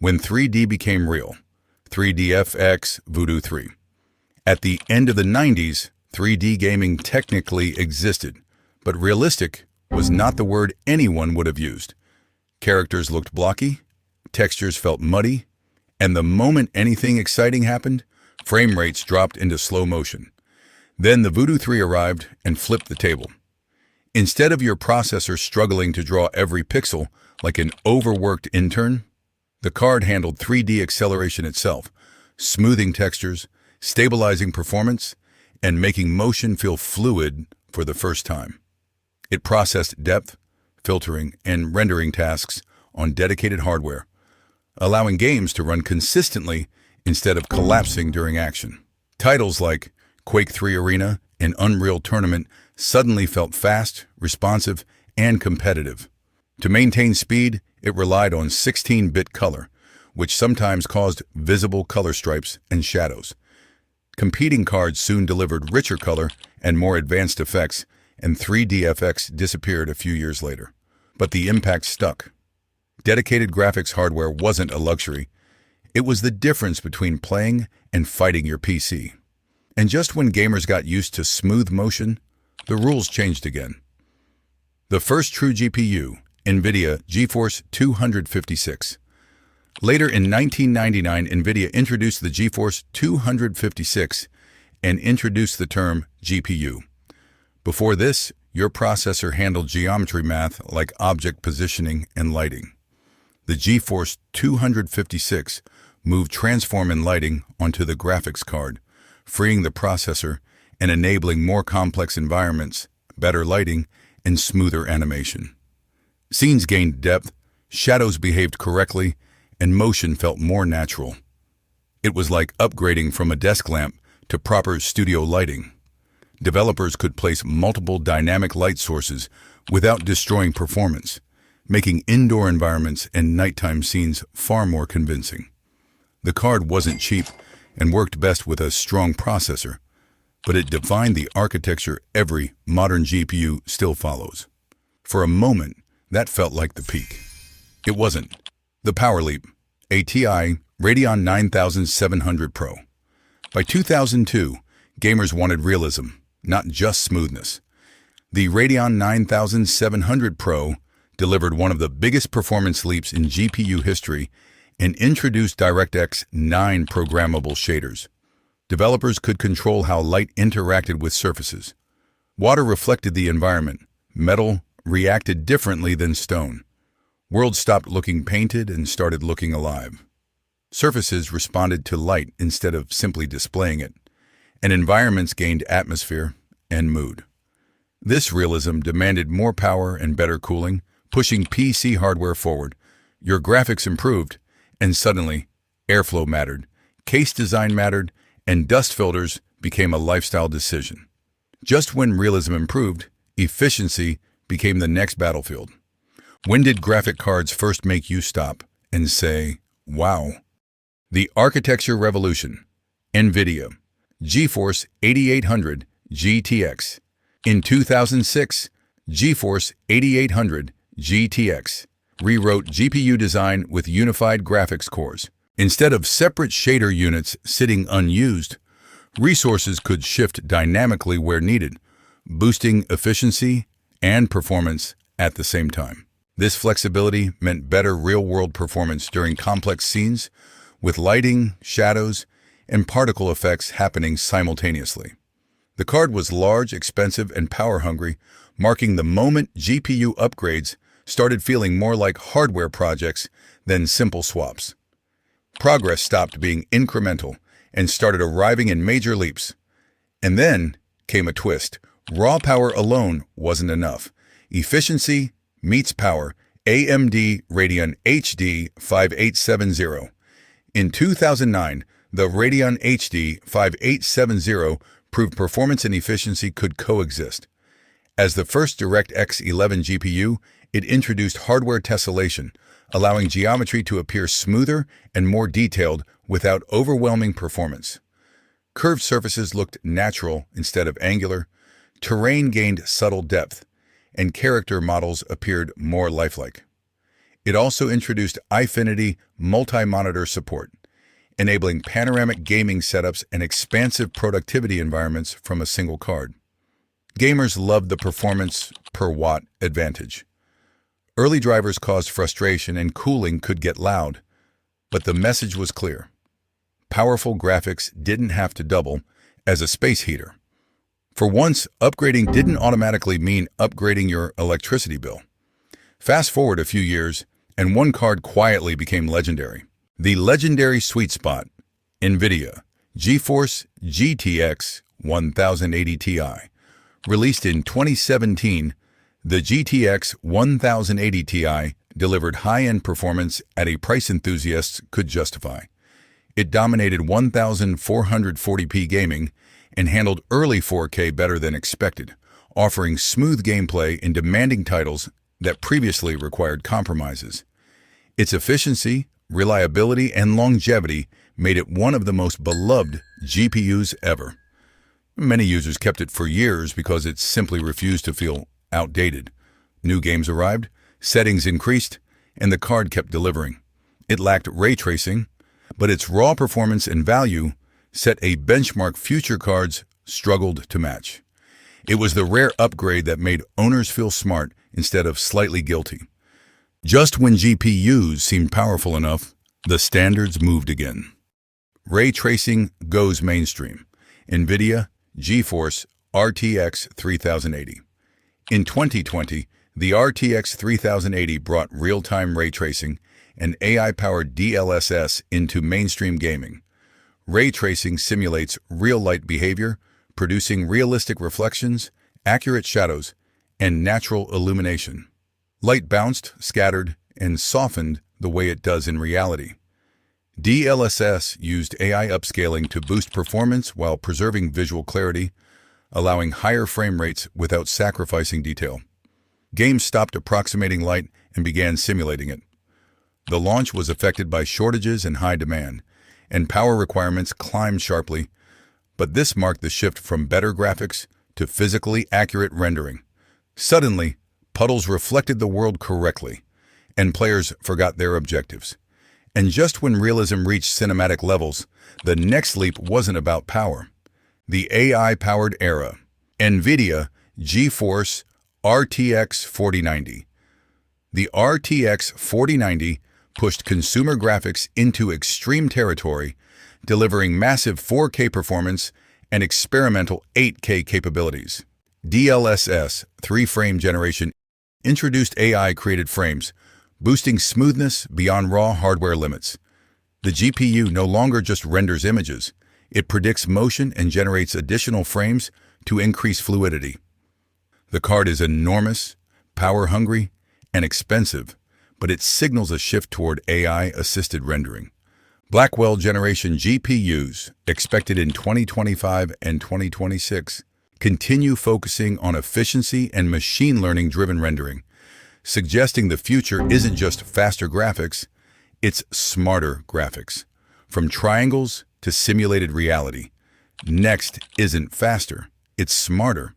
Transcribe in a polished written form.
When 3D became real, 3DFX Voodoo 3. At the end of the 90s, 3D gaming technically existed, but realistic was not the word anyone would have used. Characters looked blocky, textures felt muddy, and the moment anything exciting happened, frame rates dropped into slow motion. Then the Voodoo 3 arrived and flipped the table. Instead of your processor struggling to draw every pixel like an overworked intern, the card handled 3D acceleration itself, smoothing textures, stabilizing performance, and making motion feel fluid for the first time. It processed depth, filtering, and rendering tasks on dedicated hardware, allowing games to run consistently instead of collapsing during action. Titles like Quake 3 Arena and Unreal Tournament suddenly felt fast, responsive, and competitive. To maintain speed, it relied on 16-bit color, which sometimes caused visible color stripes and shadows. Competing cards soon delivered richer color and more advanced effects, and 3DFX disappeared a few years later. But the impact stuck. Dedicated graphics hardware wasn't a luxury. It was the difference between playing and fighting your PC. And just when gamers got used to smooth motion, the rules changed again. The first true GPU, NVIDIA GeForce 256. Later in 1999, NVIDIA introduced the GeForce 256 and introduced the term GPU. Before this, your processor handled geometry math like object positioning and lighting. The GeForce 256 moved transform and lighting onto the graphics card, freeing the processor and enabling more complex environments, better lighting, and smoother animation. Scenes gained depth, shadows behaved correctly, and motion felt more natural. It was like upgrading from a desk lamp to proper studio lighting. Developers could place multiple dynamic light sources without destroying performance, making indoor environments and nighttime scenes far more convincing. The card wasn't cheap and worked best with a strong processor, but it defined the architecture every modern GPU still follows. For a moment, that felt like the peak. It wasn't. The power leap, a TI Radeon 9700 Pro. By 2002, gamers wanted realism, not just smoothness. The Radeon 9700 Pro delivered one of the biggest performance leaps in GPU history and introduced DirectX 9 programmable shaders. Developers could control how light interacted with surfaces. Water reflected the environment. Metal reacted differently than stone. Worlds stopped looking painted and started looking alive. Surfaces responded to light instead of simply displaying it, and environments gained atmosphere and mood. This realism demanded more power and better cooling, pushing PC hardware forward. Your graphics improved, and suddenly, airflow mattered, case design mattered, and dust filters became a lifestyle decision. Just when realism improved, efficiency became the next battlefield. When did graphic cards first make you stop and say, wow? The architecture revolution. NVIDIA. GeForce 8800 GTX. In 2006, GeForce 8800 GTX rewrote GPU design with unified graphics cores. Instead of separate shader units sitting unused, resources could shift dynamically where needed, boosting efficiency and performance at the same time. This flexibility meant better real-world performance during complex scenes, with lighting, shadows, and particle effects happening simultaneously. The card was large, expensive, and power-hungry, marking the moment GPU upgrades started feeling more like hardware projects than simple swaps. Progress stopped being incremental and started arriving in major leaps. And then came a twist. Raw power alone wasn't enough. Efficiency meets power. AMD Radeon HD 5870. In 2009, the Radeon HD 5870 proved performance and efficiency could coexist. As the first DirectX 11 GPU, it introduced hardware tessellation, allowing geometry to appear smoother and more detailed without overwhelming performance. Curved surfaces looked natural instead of angular, terrain gained subtle depth, and character models appeared more lifelike. It also introduced Eyefinity multi-monitor support, enabling panoramic gaming setups and expansive productivity environments from a single card. Gamers loved the performance per watt advantage. Early drivers caused frustration and cooling could get loud, but the message was clear. Powerful graphics didn't have to double as a space heater. For once, upgrading didn't automatically mean upgrading your electricity bill. Fast forward a few years, and one card quietly became legendary. The legendary sweet spot, NVIDIA GeForce GTX 1080 Ti. Released in 2017, the GTX 1080 Ti delivered high-end performance at a price enthusiasts could justify. It dominated 1440p gaming and handled early 4K better than expected, offering smooth gameplay in demanding titles that previously required compromises. Its efficiency, reliability, and longevity made it one of the most beloved GPUs ever. Many users kept it for years because it simply refused to feel outdated. New games arrived, settings increased, and the card kept delivering. It lacked ray tracing, but its raw performance and value set a benchmark future cards struggled to match. It was the rare upgrade that made owners feel smart instead of slightly guilty. Just when GPUs seemed powerful enough, the standards moved again. Ray tracing goes mainstream. NVIDIA GeForce RTX 3080. In 2020, the RTX 3080 brought real-time ray tracing and AI-powered DLSS into mainstream gaming. Ray tracing simulates real light behavior, producing realistic reflections, accurate shadows, and natural illumination. Light bounced, scattered, and softened the way it does in reality. DLSS used AI upscaling to boost performance while preserving visual clarity, allowing higher frame rates without sacrificing detail. Games stopped approximating light and began simulating it. The launch was affected by shortages and high demand, and power requirements climbed sharply, but this marked the shift from better graphics to physically accurate rendering. Suddenly, puddles reflected the world correctly, and players forgot their objectives. And just when realism reached cinematic levels, the next leap wasn't about power. The AI-powered era. NVIDIA GeForce RTX 4090. The RTX 4090 pushed consumer graphics into extreme territory, delivering massive 4K performance and experimental 8K capabilities. DLSS 3-frame generation introduced AI-created frames, boosting smoothness beyond raw hardware limits. The GPU no longer just renders images, it predicts motion and generates additional frames to increase fluidity. The card is enormous, power-hungry, and expensive, but it signals a shift toward AI-assisted rendering. Blackwell generation GPUs, expected in 2025 and 2026, continue focusing on efficiency and machine learning-driven rendering, suggesting the future isn't just faster graphics, it's smarter graphics. From triangles to simulated reality, next isn't faster, it's smarter.